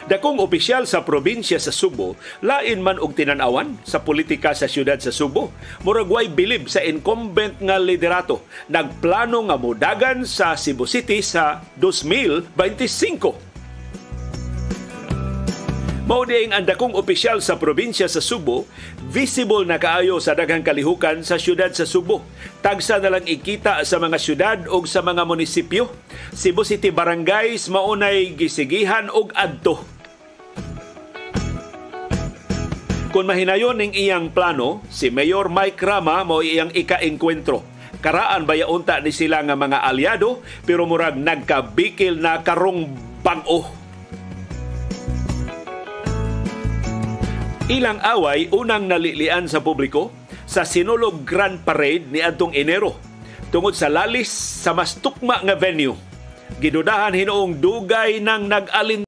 Dakong opisyal sa probinsya sa Subo, lain man og tinan-awan sa politika sa siyudad sa Subo. Murag way bilib sa incumbent nga liderato. Nagplano nga modagan sa Cebu City sa 2025. Mao diing ang dakong opisyal sa probinsya sa Subo, visible na kaayo sa daghang kalihukan sa siyudad sa Subo. Tagsa na lang ikita sa mga siyudad o sa mga munisipyo. Cebu City Barangays maunay gisigihan og adto. Kung mahinayon ning iyang plano, si Mayor Mike Rama mao iyang ika-engkwentro. Karaan bayaunta ni sila nga mga aliado pero murag nagkabikil na karong bag-o. Ilang away unang nalilian sa publiko sa Sinulog Grand Parade ni adtong Enero tungod sa lalis sa mas tukma nga venue. Gidudahan hinuong dugay ng nag-alin